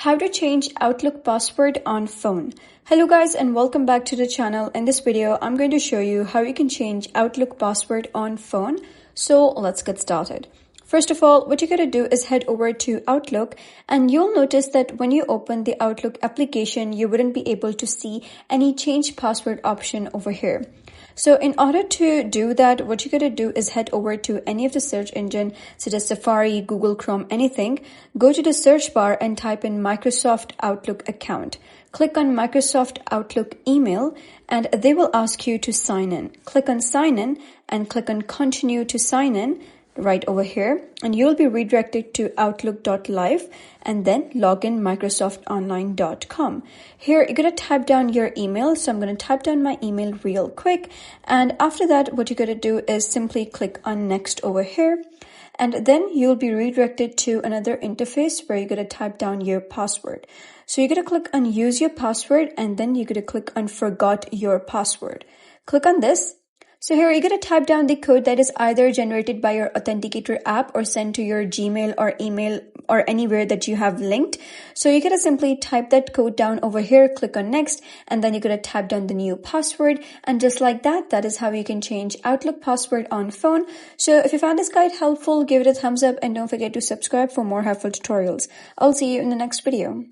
How to change Outlook password on phone. Hello guys and welcome back to the channel. In this video, I'm going to show you how you can change Outlook password on phone. So let's get started. First of all, what you gotta do is head over to Outlook and you'll notice that when you open the Outlook application, you wouldn't be able to see any change password option over here. So in order to do that, what you gotta do is head over to any of the search engine, such as Safari, Google Chrome, anything. Go to the search bar and type in Microsoft Outlook account. Click on Microsoft Outlook email and they will ask you to sign in. Click on sign in and click on continue to sign in right over here, and you'll be redirected to outlook.live and then log in microsoftonline.com. Here you're going to type down your email, so I'm going to type down my email real quick, and after that what you're going to do is simply click on next over here, and then you'll be redirected to another interface where you're going to type down your password. So you're going to click on use your password and then you're going to click on forgot your password. Click on this. So here you're going to type down the code that is either generated by your authenticator app or sent to your Gmail or email or anywhere that you have linked. So you're going to simply type that code down over here, click on next, and then you're going to type down the new password. And just like that, that is how you can change Outlook password on phone. So if you found this guide helpful, give it a thumbs up and don't forget to subscribe for more helpful tutorials. I'll see you in the next video.